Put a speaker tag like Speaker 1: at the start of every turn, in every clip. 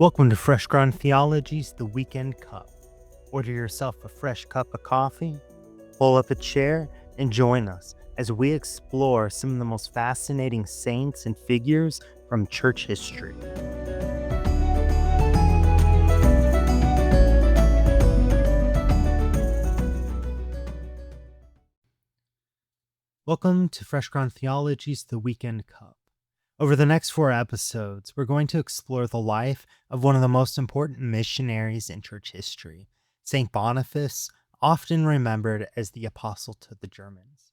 Speaker 1: Welcome to Fresh Ground Theology's The Weekend Cup. Order yourself a fresh cup of coffee, pull up a chair, and join us as we explore some of the most fascinating saints and figures from church history. Welcome to Fresh Ground Theology's The Weekend Cup. Over the next 4 episodes, we're going to explore the life of one of the most important missionaries in church history, Saint Boniface, often remembered as the Apostle to the Germans.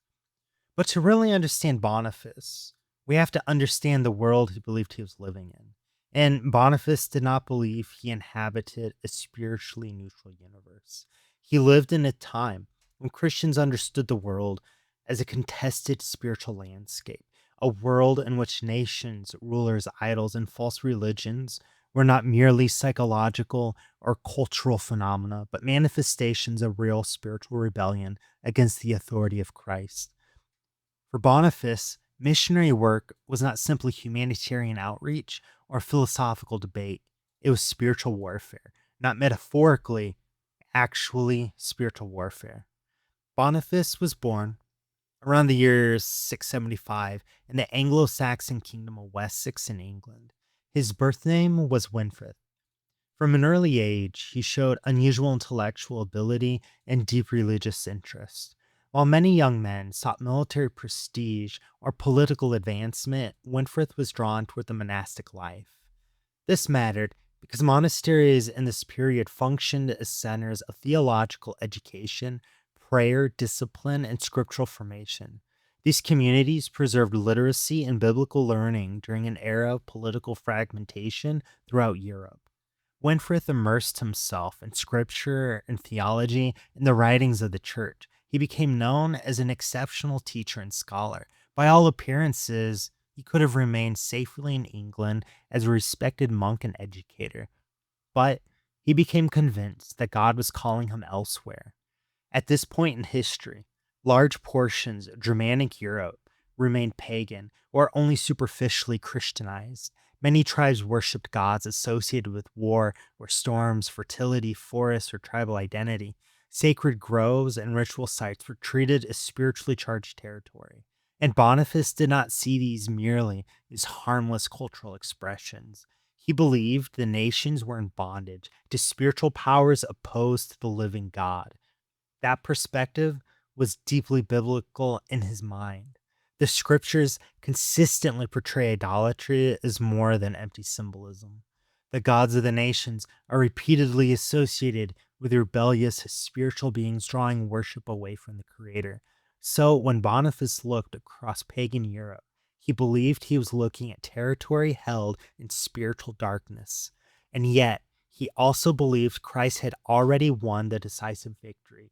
Speaker 1: But to really understand Boniface, we have to understand the world he believed he was living in. And Boniface did not believe he inhabited a spiritually neutral universe. He lived in a time when Christians understood the world as a contested spiritual landscape, a world in which nations, rulers, idols, and false religions were not merely psychological or cultural phenomena, but manifestations of real spiritual rebellion against the authority of Christ. For Boniface, missionary work was not simply humanitarian outreach or philosophical debate. It was spiritual warfare, not metaphorically, actually spiritual warfare. Boniface was born around the year 675 in the Anglo-Saxon kingdom of Wessex in England. His birth name was Winfrid. From an early age, he showed unusual intellectual ability and deep religious interest. While many young men sought military prestige or political advancement, Winfrid was drawn toward the monastic life. This mattered because monasteries in this period functioned as centers of theological education, prayer, discipline, and scriptural formation. These communities preserved literacy and biblical learning during an era of political fragmentation throughout Europe. Winfrid immersed himself in scripture and theology and the writings of the church. He became known as an exceptional teacher and scholar. By all appearances, he could have remained safely in England as a respected monk and educator. But he became convinced that God was calling him elsewhere. At this point in history, large portions of Germanic Europe remained pagan or only superficially Christianized. Many tribes worshipped gods associated with war or storms, fertility, forests, or tribal identity. Sacred groves and ritual sites were treated as spiritually charged territory. And Boniface did not see these merely as harmless cultural expressions. He believed the nations were in bondage to spiritual powers opposed to the living God. That perspective was deeply biblical in his mind. The scriptures consistently portray idolatry as more than empty symbolism. The gods of the nations are repeatedly associated with rebellious spiritual beings drawing worship away from the Creator. So when Boniface looked across pagan Europe, he believed he was looking at territory held in spiritual darkness. And yet, he also believed Christ had already won the decisive victory.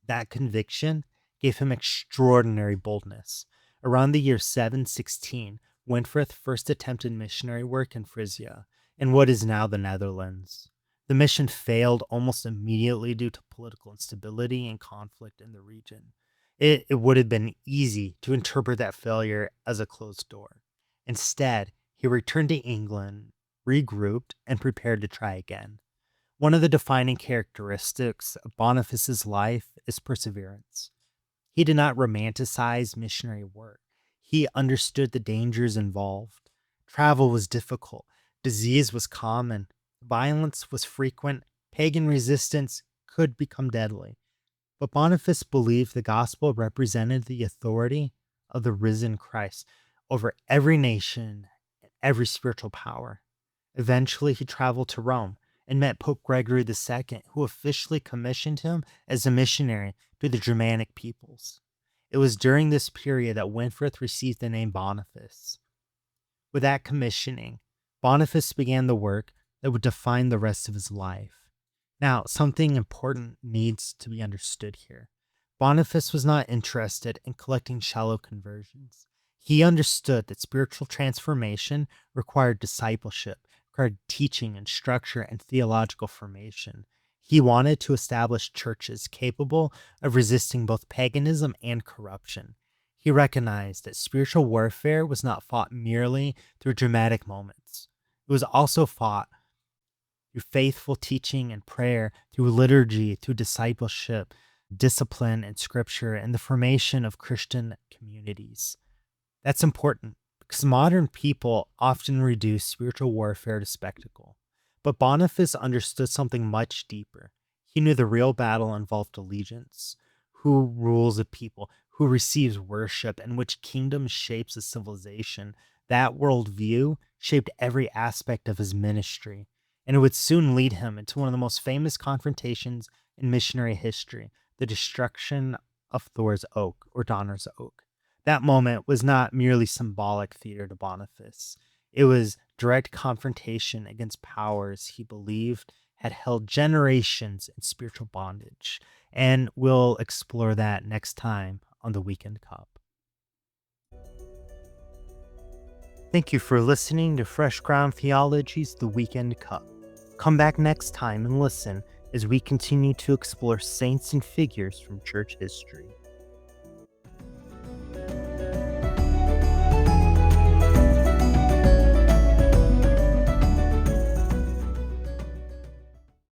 Speaker 1: That conviction gave him extraordinary boldness. Around the year 716, Winfrid first attempted missionary work in Frisia, in what is now the Netherlands. The mission failed almost immediately due to political instability and conflict in the region. It would have been easy to interpret that failure as a closed door. Instead, he returned to England, regrouped, and prepared to try again. One of the defining characteristics of Boniface's life is perseverance. He did not romanticize missionary work. He understood the dangers involved. Travel was difficult, disease was common, violence was frequent, pagan resistance could become deadly. But Boniface believed the gospel represented the authority of the risen Christ over every nation and every spiritual power. Eventually, he traveled to Rome and met Pope Gregory II, who officially commissioned him as a missionary to the Germanic peoples. It was during this period that Winfrid received the name Boniface. With that commissioning, Boniface began the work that would define the rest of his life. Now, something important needs to be understood here. Boniface was not interested in collecting shallow conversions. He understood that spiritual transformation required discipleship, required teaching and structure and theological formation. He wanted to establish churches capable of resisting both paganism and corruption. He recognized that spiritual warfare was not fought merely through dramatic moments. It was also fought through faithful teaching and prayer, through liturgy, through discipleship, discipline, and scripture, and the formation of Christian communities. That's important because modern people often reduce spiritual warfare to spectacle. But Boniface understood something much deeper. He knew the real battle involved allegiance, who rules a people, who receives worship, and which kingdom shapes a civilization. That worldview shaped every aspect of his ministry, and it would soon lead him into one of the most famous confrontations in missionary history, the destruction of Thor's Oak or Donner's Oak. That moment was not merely symbolic theater to Boniface. It was direct confrontation against powers he believed had held generations in spiritual bondage. And we'll explore that next time on the Weekend Cup. Thank you for listening to Fresh Ground Theology's The Weekend Cup. Come back next time and listen as we continue to explore saints and figures from church history.